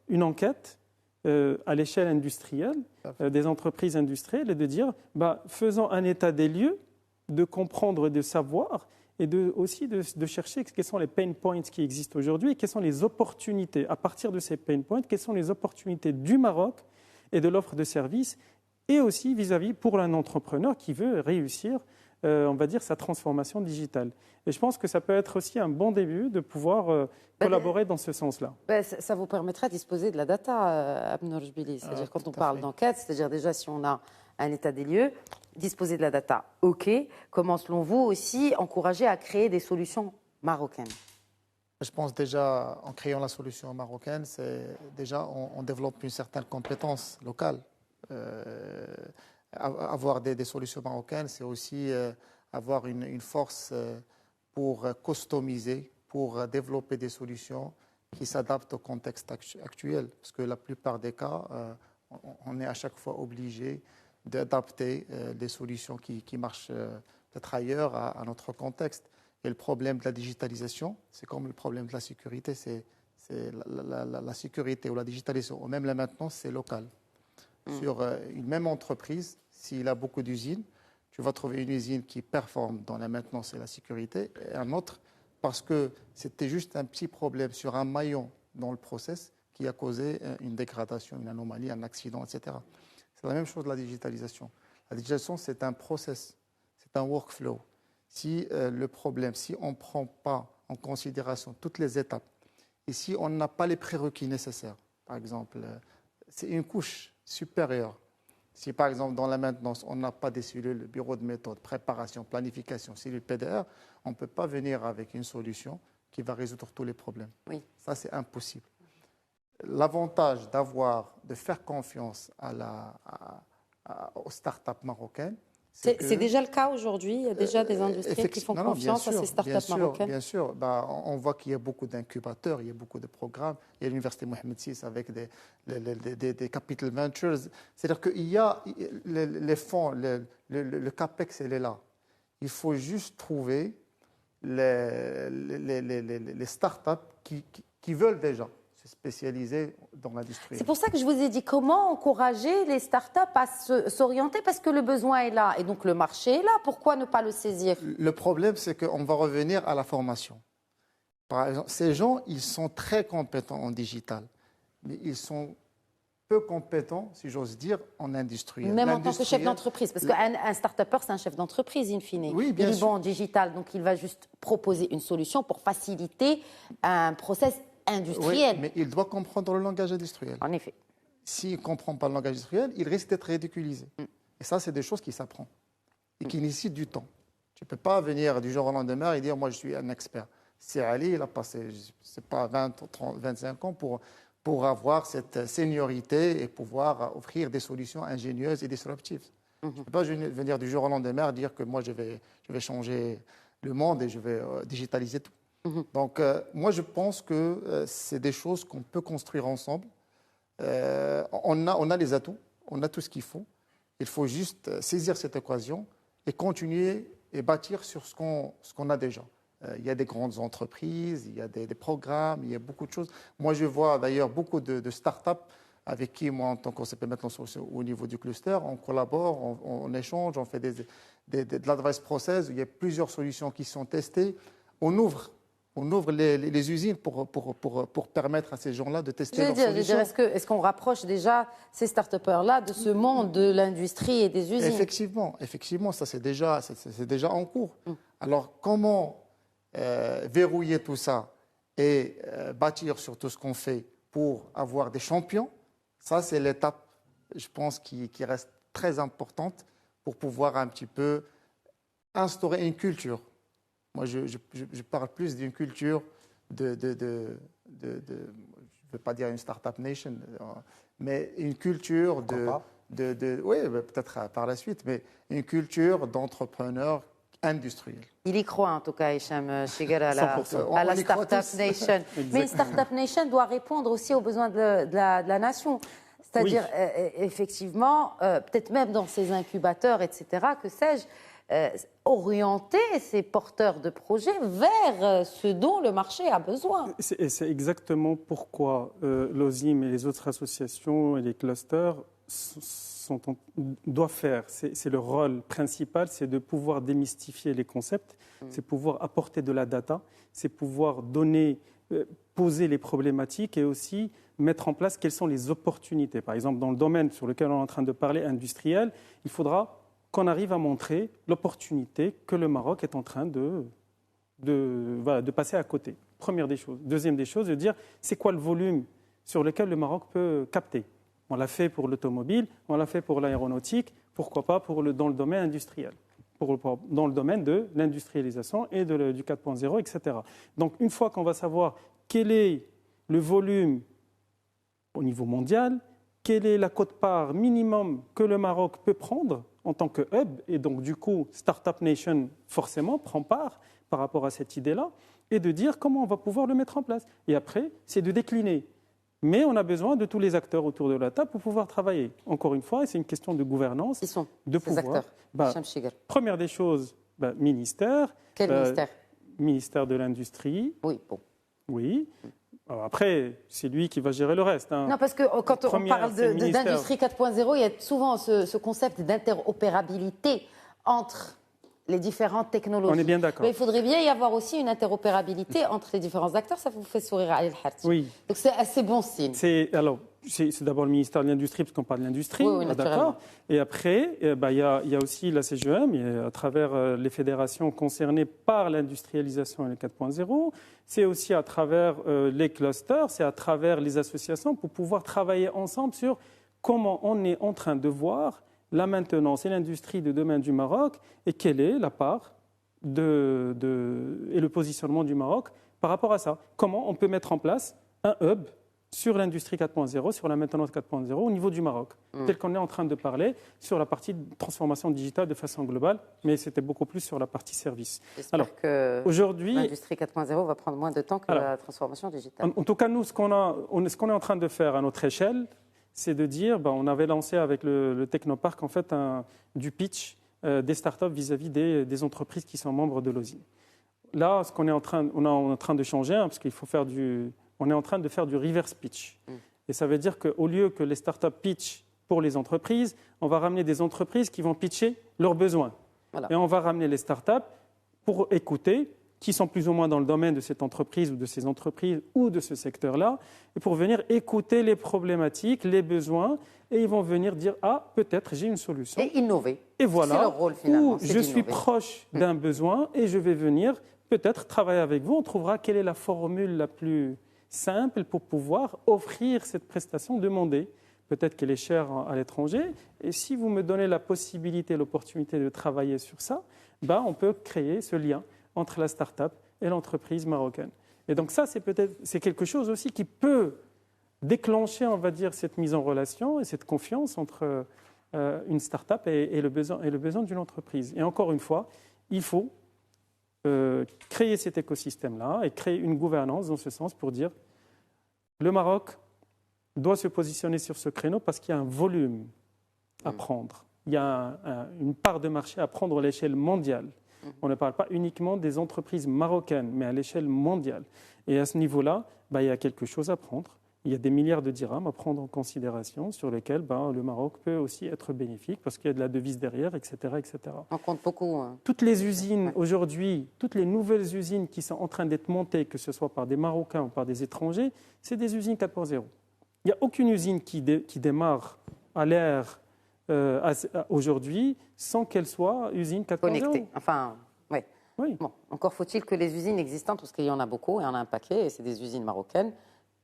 une enquête à l'échelle industrielle, des entreprises industrielles, et de dire, faisons un état des lieux, de comprendre et de savoir, et aussi de chercher quels sont les pain points qui existent aujourd'hui et quelles sont les opportunités. À partir de ces pain points, quelles sont les opportunités du Maroc et de l'offre de services, et aussi vis-à-vis pour un entrepreneur qui veut réussir, on va dire, sa transformation digitale. Et je pense que ça peut être aussi un bon début de pouvoir collaborer dans ce sens-là. Ça vous permettra de disposer de la data, Abnor Jbili. C'est-à-dire quand on parle d'enquête, c'est-à-dire déjà si on a un état des lieux, disposer de la data, OK. Comment, selon vous, aussi encourager à créer des solutions marocaines ? Je pense déjà, en créant la solution marocaine, c'est déjà on développe une certaine compétence locale. Avoir des solutions marocaines, c'est aussi avoir une force pour customiser, pour développer des solutions qui s'adaptent au contexte actuel. Parce que la plupart des cas, on est à chaque fois obligé d'adapter des solutions qui marchent peut-être ailleurs à notre contexte. Et le problème de la digitalisation, c'est comme le problème de la sécurité. C'est la sécurité ou la digitalisation, ou même la maintenance, c'est local. Sur une même entreprise, s'il a beaucoup d'usines, tu vas trouver une usine qui performe dans la maintenance et la sécurité, et un autre parce que c'était juste un petit problème sur un maillon dans le process qui a causé une dégradation, une anomalie, un accident, etc. C'est la même chose de la digitalisation. La digitalisation, c'est un process, c'est un workflow. Si si on ne prend pas en considération toutes les étapes, et si on n'a pas les prérequis nécessaires, par exemple, c'est une couche supérieure. Si par exemple dans la maintenance, on n'a pas des cellules, bureau de méthode, préparation, planification, cellules PDR, on ne peut pas venir avec une solution qui va résoudre tous les problèmes. Oui. Ça, c'est impossible. L'avantage de faire confiance aux startups marocaines, c'est déjà le cas aujourd'hui. Il y a déjà des industriels qui font confiance à ces startups marocaines. Bien sûr. On voit qu'il y a beaucoup d'incubateurs, il y a beaucoup de programmes. Il y a l'université Mohamed VI avec des capital ventures. C'est-à-dire qu'il y a les fonds, le CAPEX, elle est là. Il faut juste trouver les startups qui veulent déjà spécialisés dans l'industrie. C'est pour ça que je vous ai dit comment encourager les startups à s'orienter, parce que le besoin est là et donc le marché est là. Pourquoi ne pas le saisir ? Le problème, c'est qu'on va revenir à la formation. Par exemple, ces gens, ils sont très compétents en digital, mais ils sont peu compétents, si j'ose dire, en industriel. Même en tant que chef d'entreprise, parce qu'un start-upper, c'est un chef d'entreprise, in fine. Oui, bien sûr. Il est bon en digital, donc il va juste proposer une solution pour faciliter un process industriel. Oui, mais il doit comprendre le langage industriel. En effet. S'il ne comprend pas le langage industriel, il risque d'être ridiculisé. Et ça, c'est des choses qui s'apprennent et qui nécessitent du temps. Tu ne peux pas venir du jour au lendemain et dire « moi, je suis un expert ». C'est Ali, il a passé, je sais pas, 20, 30, 25 ans pour pour avoir cette seniorité et pouvoir offrir des solutions ingénieuses et disruptives. Je ne peux pas venir du jour au lendemain dire que moi, je vais changer le monde et je vais digitaliser tout. Donc, moi, je pense que c'est des choses qu'on peut construire ensemble. On a les atouts, on a tout ce qu'il faut. Il faut juste saisir cette occasion et continuer et bâtir sur ce qu'on a déjà. Il y a des grandes entreprises, il y a des programmes, il y a beaucoup de choses. Moi, je vois d'ailleurs beaucoup de start-up avec qui, moi, en tant qu'on s'appelle maintenant au niveau du cluster, on collabore, on échange, on fait de l'advice process, il y a plusieurs solutions qui sont testées. On ouvre les usines pour permettre à ces gens-là de tester leurs solutions. Est-ce qu'on rapproche déjà ces start-upers-là de ce monde de l'industrie et des usines? Effectivement, ça c'est déjà en cours. Alors, comment verrouiller tout ça et bâtir sur tout ce qu'on fait pour avoir des champions? Ça, c'est l'étape, je pense, qui reste très importante pour pouvoir un petit peu instaurer une culture. Moi, je parle plus d'une culture je ne veux pas dire une start-up nation, mais une culture oui, peut-être par la suite, mais une culture d'entrepreneurs industriels. Il y croit en tout cas, Hicham Chiguel, à la Startup Nation. Mais une Startup Nation doit répondre aussi aux besoins de la nation. C'est-à-dire, effectivement, peut-être même dans ces incubateurs, etc., que sais-je, orienter ces porteurs de projets vers ce dont le marché a besoin. C'est exactement pourquoi l'OSIM et les autres associations et les clusters doivent faire. C'est le rôle principal, c'est de pouvoir démystifier les concepts, c'est pouvoir apporter de la data, c'est pouvoir poser les problématiques et aussi mettre en place quelles sont les opportunités. Par exemple, dans le domaine sur lequel on est en train de parler, industriel, il faudra qu'on arrive à montrer l'opportunité que le Maroc est en train de passer à côté. Première des choses. Deuxième des choses, de dire c'est quoi le volume sur lequel le Maroc peut capter. On l'a fait pour l'automobile, on l'a fait pour l'aéronautique, pourquoi pas dans le domaine industriel, dans le domaine de l'industrialisation et du 4.0, etc. Donc une fois qu'on va savoir quel est le volume au niveau mondial, quelle est la quote-part minimum que le Maroc peut prendre en tant que hub, et donc du coup, Startup Nation forcément prend part par rapport à cette idée-là, et de dire comment on va pouvoir le mettre en place. Et après, c'est de décliner. Mais on a besoin de tous les acteurs autour de la table pour pouvoir travailler. Encore une fois, c'est une question de gouvernance. Qui sont de ces acteurs? Première des choses, ministère. Quel ministère? Ministère de l'Industrie. Oui, bon. Oui. Alors après, c'est lui qui va gérer le reste. Non, parce que quand on parle d'industrie 4.0, il y a souvent ce concept d'interopérabilité entre les différentes technologies. On est bien d'accord. Mais il faudrait bien y avoir aussi une interopérabilité entre les différents acteurs. Ça vous fait sourire à Harti. Oui. Donc c'est assez bon signe. C'est d'abord le ministère de l'Industrie, parce qu'on parle de l'industrie. Oui, d'accord. Et après, il y a aussi la CGM, à travers les fédérations concernées par l'industrialisation et le 4.0. C'est aussi à travers les clusters, c'est à travers les associations pour pouvoir travailler ensemble sur comment on est en train de voir la maintenance et l'industrie de demain du Maroc et quelle est la part et le positionnement du Maroc par rapport à ça. Comment on peut mettre en place un hub sur l'industrie 4.0, sur la maintenance 4.0 au niveau du Maroc, tel qu'on est en train de parler sur la partie de transformation digitale de façon globale, mais c'était beaucoup plus sur la partie service. J'espère que l'industrie 4.0 va prendre moins de temps que la transformation digitale. En tout cas, nous, ce qu'on est en train de faire à notre échelle, c'est de dire, on avait lancé avec le Technopark en fait du pitch des startups vis-à-vis des entreprises qui sont membres de l'OSIM. Là, ce qu'on est en train de changer, parce qu'il faut on est en train de faire du reverse pitch. Et ça veut dire qu'au lieu que les startups pitchent pour les entreprises, on va ramener des entreprises qui vont pitcher leurs besoins. Voilà. Et on va ramener les startups pour écouter, qui sont plus ou moins dans le domaine de cette entreprise ou de ces entreprises ou de ce secteur-là, et pour venir écouter les problématiques, les besoins, et ils vont venir dire « Ah, peut-être j'ai une solution. » Et innover. Et voilà, c'est leur rôle finalement. Ou je suis proche d'un besoin et je vais venir peut-être travailler avec vous. On trouvera quelle est la formule la plus simple pour pouvoir offrir cette prestation demandée. Peut-être qu'elle est chère à l'étranger. Et si vous me donnez la possibilité, l'opportunité de travailler sur ça, on peut créer ce lien entre la start-up et l'entreprise marocaine. Et donc ça, c'est quelque chose aussi qui peut déclencher, on va dire, cette mise en relation et cette confiance entre une start-up et le besoin d'une entreprise. Et encore une fois, il faut créer cet écosystème-là et créer une gouvernance dans ce sens pour dire le Maroc doit se positionner sur ce créneau parce qu'il y a un volume à prendre. Il y a une part de marché à prendre à l'échelle mondiale. On ne parle pas uniquement des entreprises marocaines, mais à l'échelle mondiale. Et à ce niveau-là, il y a quelque chose à prendre. Il y a des milliards de dirhams à prendre en considération sur lesquels le Maroc peut aussi être bénéfique parce qu'il y a de la devise derrière, etc. etc. On compte beaucoup. Toutes les usines aujourd'hui, toutes les nouvelles usines qui sont en train d'être montées, que ce soit par des Marocains ou par des étrangers, c'est des usines 4.0. Il n'y a aucune usine qui démarre à l'ère aujourd'hui sans qu'elle soit usine 4.0. Connectée. Enfin, ouais. Oui. Bon, encore faut-il que les usines existantes, parce qu'il y en a beaucoup, et on a un paquet, et c'est des usines marocaines,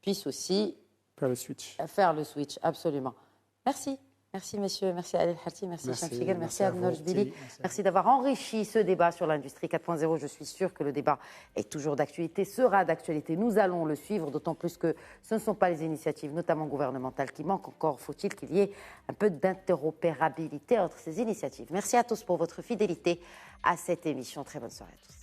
puissent aussi faire le switch. Faire le switch, absolument. Merci. Merci, messieurs. Merci, Ali El-Harti. Merci, Cham Merci, Adnan Jbili. Merci d'avoir enrichi ce débat sur l'industrie 4.0. Je suis sûre que le débat est toujours d'actualité, sera d'actualité. Nous allons le suivre, d'autant plus que ce ne sont pas les initiatives, notamment gouvernementales, qui manquent. Encore faut-il qu'il y ait un peu d'interopérabilité entre ces initiatives. Merci à tous pour votre fidélité à cette émission. Très bonne soirée à tous.